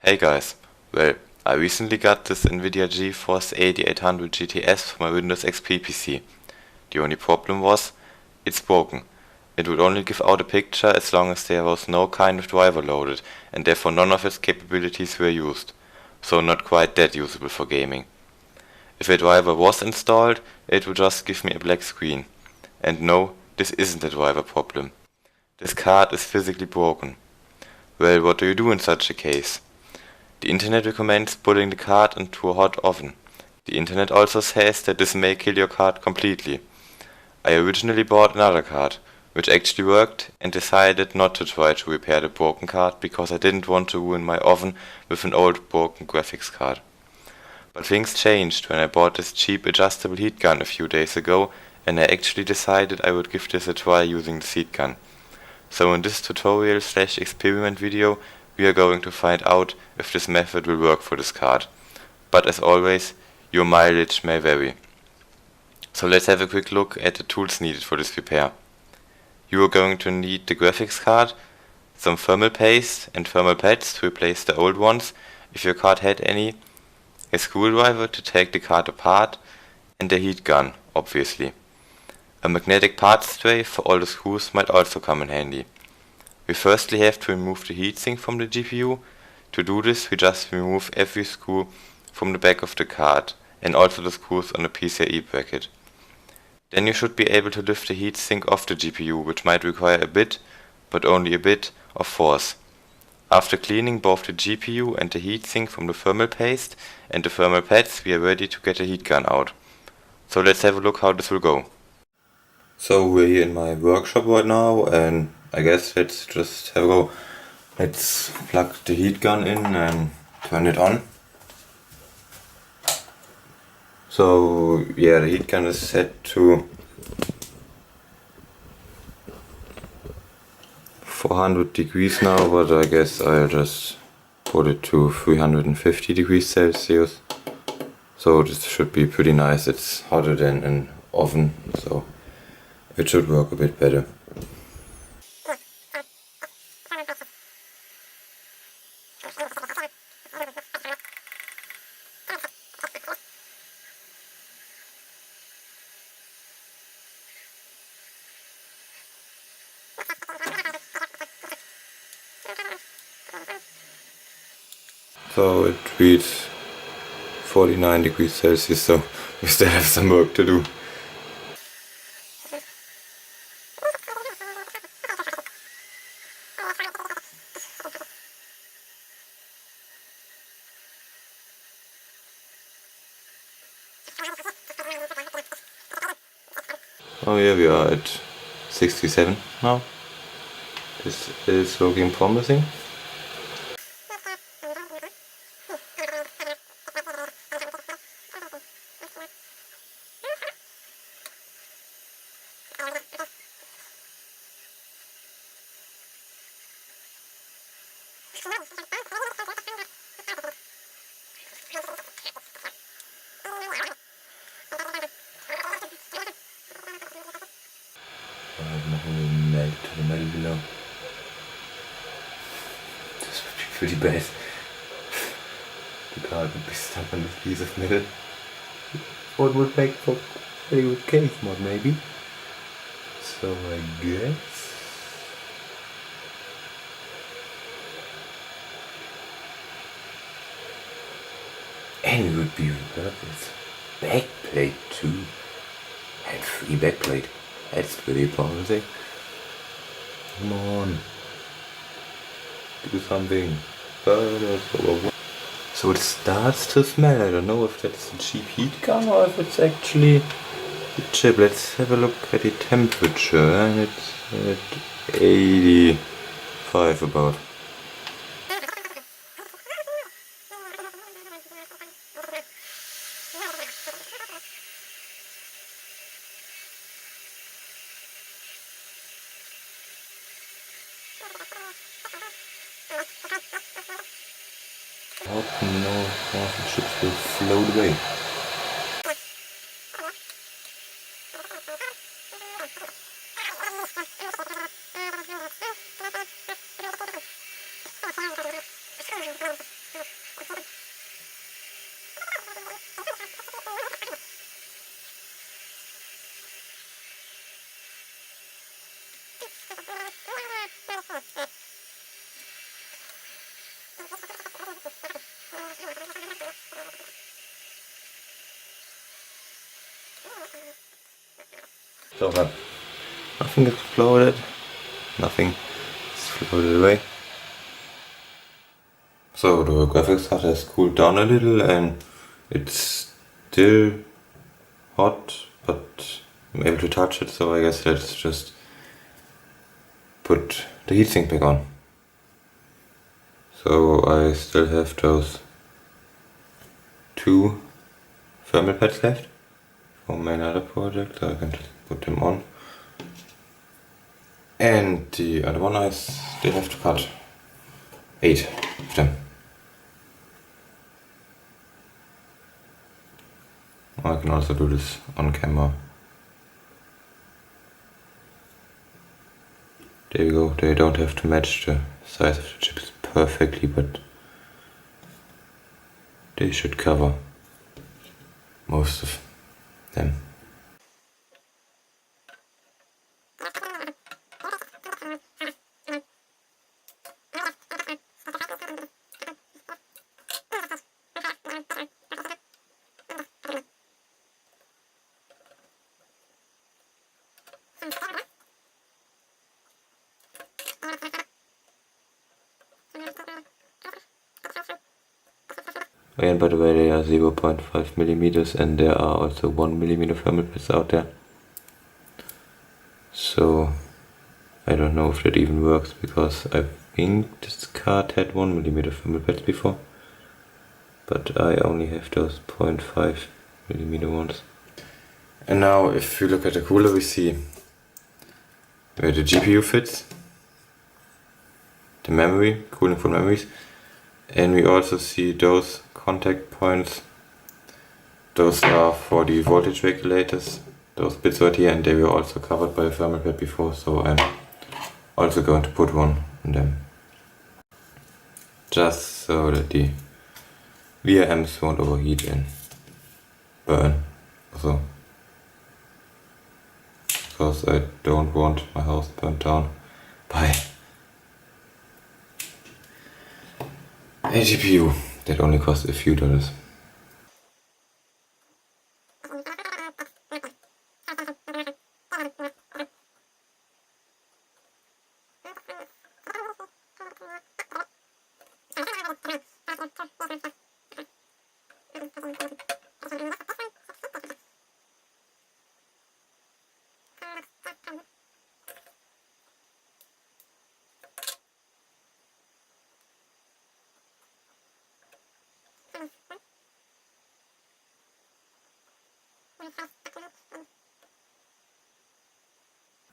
Hey guys, well, I recently got this Nvidia Geforce 8800 GTS for my Windows XP PC. The only problem was, it's broken. It would only give out a picture as long as there was no kind of driver loaded, and therefore none of its capabilities were used. So not quite that usable for gaming. If a driver was installed, it would just give me a black screen. And no, this isn't a driver problem. This card is physically broken. Well, what do you do in such a case? The internet recommends putting the card into a hot oven. The internet also says that this may kill your card completely. I originally bought another card, which actually worked, and decided not to try to repair the broken card because I didn't want to ruin my oven with an old broken graphics card. But things changed when I bought this cheap adjustable heat gun a few days ago, and I actually decided I would give this a try using the heat gun. So in this tutorial/experiment video, we are going to find out if this method will work for this card. But as always, your mileage may vary. So let's have a quick look at the tools needed for this repair. You are going to need the graphics card, some thermal paste and thermal pads to replace the old ones, if your card had any, a screwdriver to take the card apart, and a heat gun, obviously. A magnetic parts tray for all the screws might also come in handy. We firstly have to remove the heatsink from the GPU. To do this, we just remove every screw from the back of the card, and also the screws on the PCIe bracket. Then you should be able to lift the heatsink off the GPU, which might require a bit, but only a bit, of force. After cleaning both the GPU and the heatsink from the thermal paste and the thermal pads, we are ready to get the heat gun out. So let's have a look how this will go. So we're here in my workshop right now, and I guess let's just have a go. Let's plug the heat gun in and turn it on. So yeah, the heat gun is set to 400 degrees now, but I guess I'll just put it to 350 degrees Celsius. So this should be pretty nice. It's hotter than an oven, so it should work a bit better. So it reads 49 degrees Celsius, so we still have some work to do. Oh yeah, we are at 67 now. This is looking promising. Nothing melt to the metal below. This would be pretty bad. The card would be stuck on this piece of metal. What would make for a good case mod maybe? So I guess... And it would be repurposed. Backplate too. And free backplate. That's pretty promising. Come on. Do something. So it starts to smell. I don't know if that's a cheap heat gun or if it's actually the chip. Let's have a look at the temperature. And it's at 85 about. I hope no more of the chips will float away. So far, nothing exploded, nothing is floated away. So the graphics card has cooled down a little and it's still hot, but I'm able to touch it, so I guess let's just put the heatsink back on. So I still have those 2 thermal pads left from my other project, so I can just put them on. And the other one I still have to cut 8 of them. I can also do this on camera. There we go, they don't have to match the size of the chips perfectly, but they should cover most of them. And by the way, they are 0.5 millimeters, and there are also 1 millimeter thermal pads out there. So I don't know if that even works, because I think this card had 1 millimeter thermal pads before, but I only have those 0.5 millimeter ones. And now if you look at the cooler, we see where the GPU fits, the memory, cooling for memories, and we also see those contact points. Those are for the voltage regulators, those bits right here, and they were also covered by a thermal pad before, so I'm also going to put one on them. Just so that the VRMs won't overheat and burn also. Because I don't want my house burnt down by a GPU that only costs a few dollars.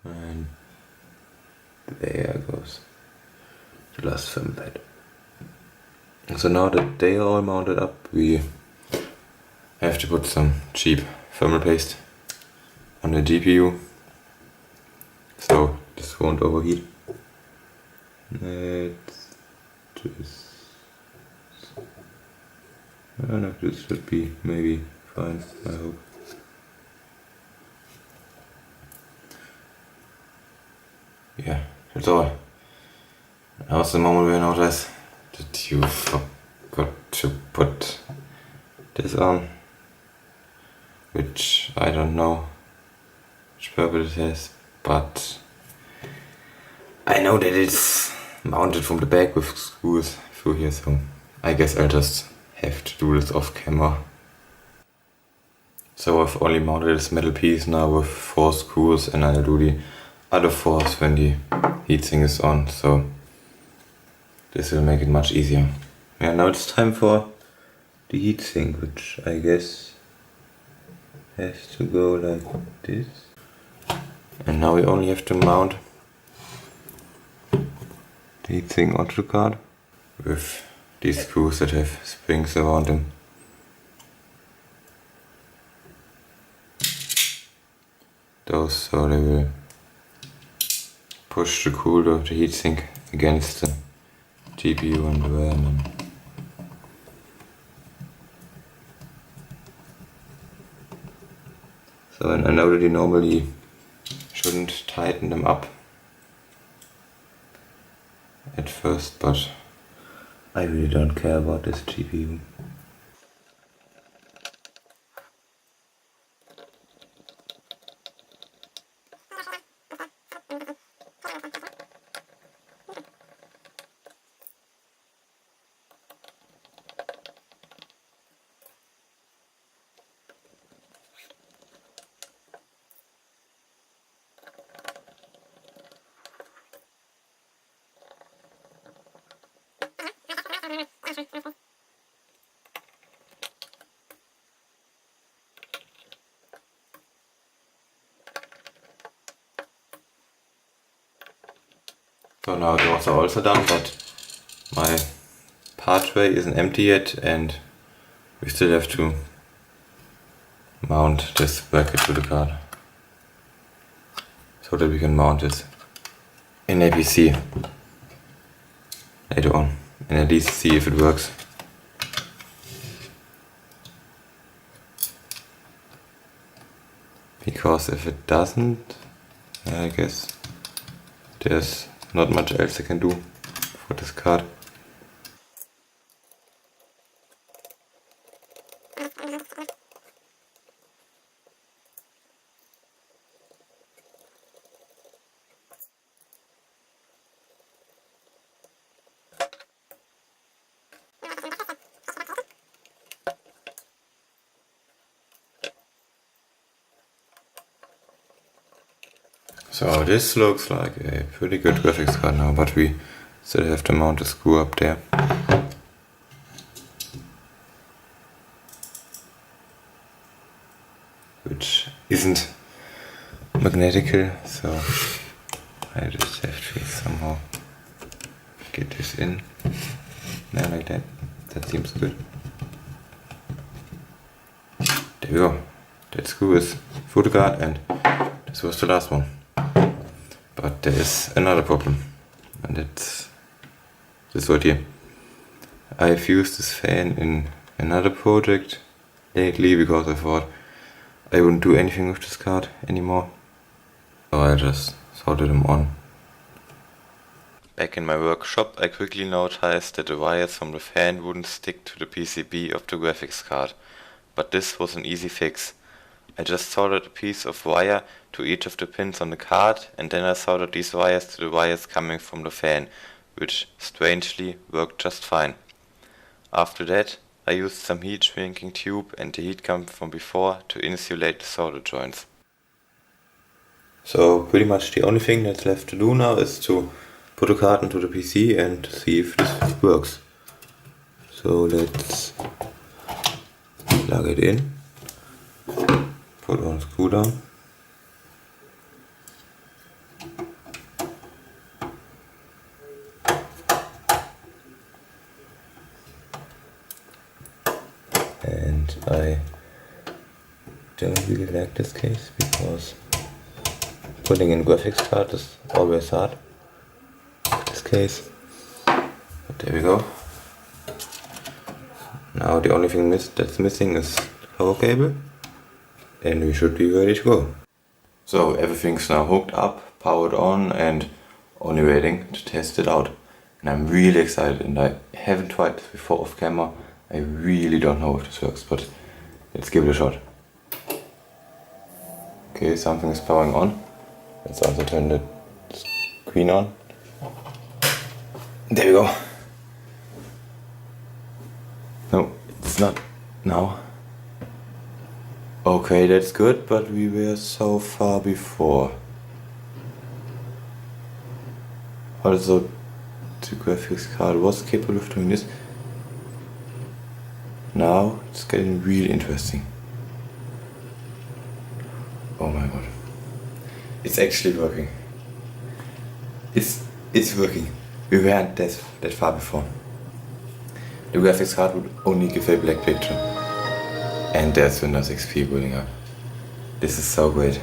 And there goes the last thermal pad. So now that they are all mounted up, we have to put some cheap thermal paste on the GPU, so this won't overheat. Let's I don't know, this should be maybe fine, I hope. Yeah, that's all. That was the moment where I noticed that you forgot to put this on, which I don't know which purpose it has, but I know that it's mounted from the back with screws through here, so I guess I'll just have to do this off camera. So I've only mounted this metal piece now with 4 screws, and I'll do the other 4 when the heatsink is on, so this will make it much easier. Yeah, now it's time for the heatsink, which I guess has to go like this. And now we only have to mount the heatsink onto the card with these screws that have springs around them. Those, so they will push the cooler, the heatsink, against the GPU and the RAM. So, and I know that you normally shouldn't tighten them up at first, but I really don't care about this GPU. So now doors are also done, but my part tray isn't empty yet and we still have to mount this bracket to the card so that we can mount this in a PC later on and at least see if it works. Because if it doesn't, I guess there's not much else I can do for this card. So this looks like a pretty good graphics card now, but we still have to mount a screw up there. Which isn't magnetical, so I just have to somehow get this in. Now like that. That seems good. There we go. That screw is through the card and this was the last one. But there is another problem, and it's this right here. I've used this fan in another project lately because I thought I wouldn't do anything with this card anymore. So I just soldered them on. Back in my workshop I quickly noticed that the wires from the fan wouldn't stick to the PCB of the graphics card. But this was an easy fix. I just soldered a piece of wire to each of the pins on the card and then I soldered these wires to the wires coming from the fan, which strangely worked just fine. After that I used some heat shrinking tube and the heat gun from before to insulate the solder joints. So pretty much the only thing that's left to do now is to put the card into the PC and see if this works. So let's plug it in. Put one screw down. And I don't really like this case because putting in graphics card is always hard. This case. But there we go. Now the only thing that's missing is the power cable. And we should be ready to go. So everything's now hooked up, powered on and only waiting to test it out. And I'm really excited and I haven't tried this before off camera. I really don't know if this works, but let's give it a shot. Okay, something is powering on. Let's also turn the screen on. There we go. No, it's not now. Okay, that's good, but we were so far before. Also, the graphics card was capable of doing this. Now it's getting really interesting. Oh my god. It's actually working. It's working. We weren't that far before. The graphics card would only give a black picture. And there's Windows XP booting up. This is so great.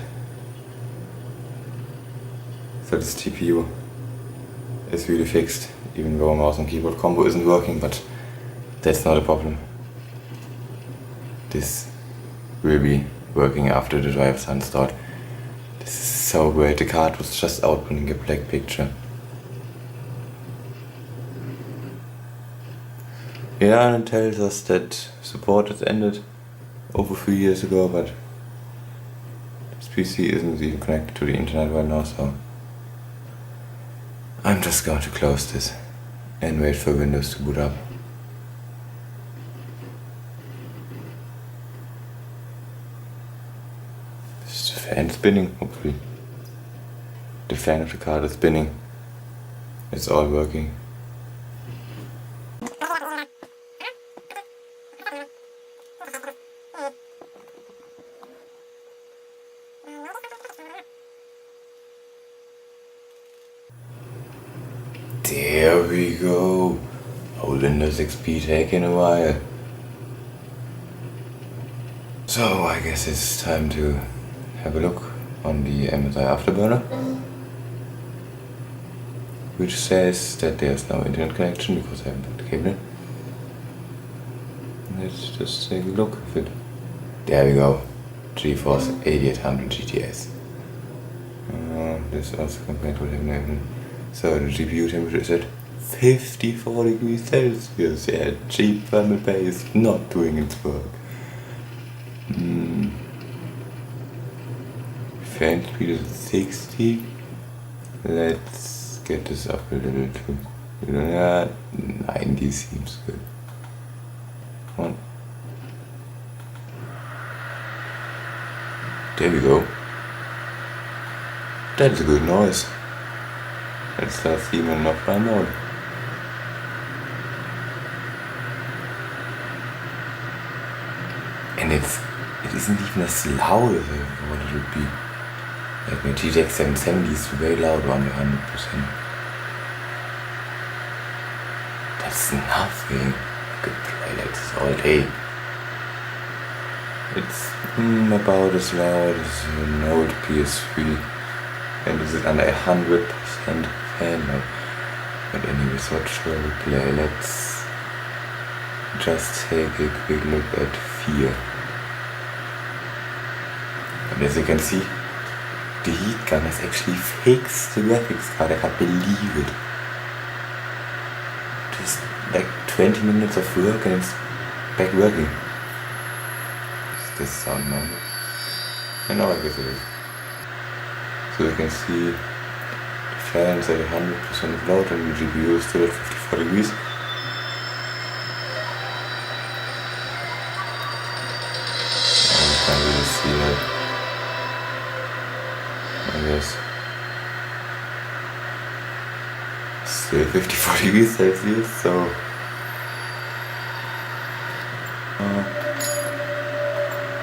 So this GPU is really fixed, even though mouse and keyboard combo isn't working, but that's not a problem. This will be working after the drivers are installed. This is so great. The card was just outputting a black picture. Yeah, and it tells us that support has ended over 3 years ago, but this PC isn't even connected to the internet right now, so I'm just going to close this and wait for Windows to boot up. Is the fan spinning? Hopefully. The fan of the card is spinning. It's all working. There we go. Old Windows XP taking a while. So I guess it's time to have a look on the MSI Afterburner, which says that there's no internet connection because I haven't put the cable in. Let's just take a look at it. There we go. Geforce 8800 GTS. This also compared with him. So the GPU temperature is at 54 degrees Celsius. Yeah, cheap thermal paste not doing its work. Fan speed is at 60. Let's get this up a little too. 90 seems good. Come on. There we go. That's a good noise. Let's start steaming offline mode. And it isn't even as loud as I thought it would be. Like my GTX 770 is very loud, around 100%. That's nothing. I could play like this all day. It's about as loud as an old PS3. And this is under 100% fan mode. But anyways, what shall we play? Let's just take a quick look at Fear. And as you can see, the HEATGUN has actually fixed the graphics card. I can't believe it. Just like 20 minutes of work and it's back working. Is this sound normal? And now I guess it is. So you can see the fan is at 100% of load and the GPU is still at 54 degrees. I can't really see that. I guess. Still 54 degrees Celsius, so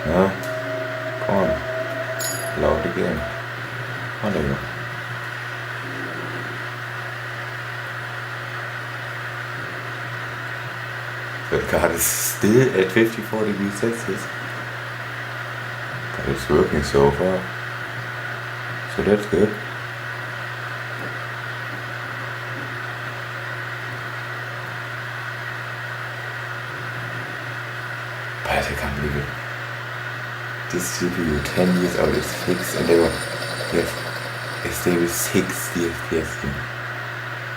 no, come on, loud again. Oh, there we go. The card is still at 54 degrees Celsius, but it's working so far, so that's good. But I can't believe it. This GPU 10 years old is fixed and they were a stable 60 FPS here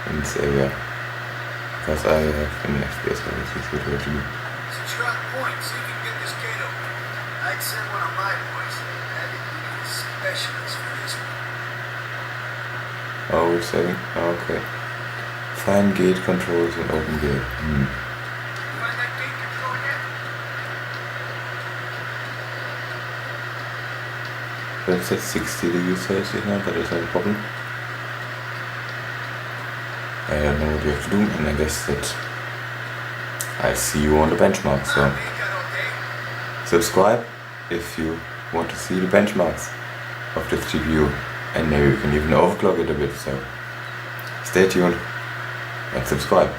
in this area. Because I have an FPS of 60 GPU. Subscribe point, see if you can get this gate open. I'd send one of my boys. That'd be a specialist for this one. Oh, we're saying? Oh, okay. Find gate controls and open gate. Find that gate control yet? That's at 60 degrees Celsius now, that is not a problem. I don't know what you have to do, and I guess that I see you on the benchmark, so subscribe if you want to see the benchmarks of this GPU, and maybe you can even overclock it a bit, so stay tuned and subscribe.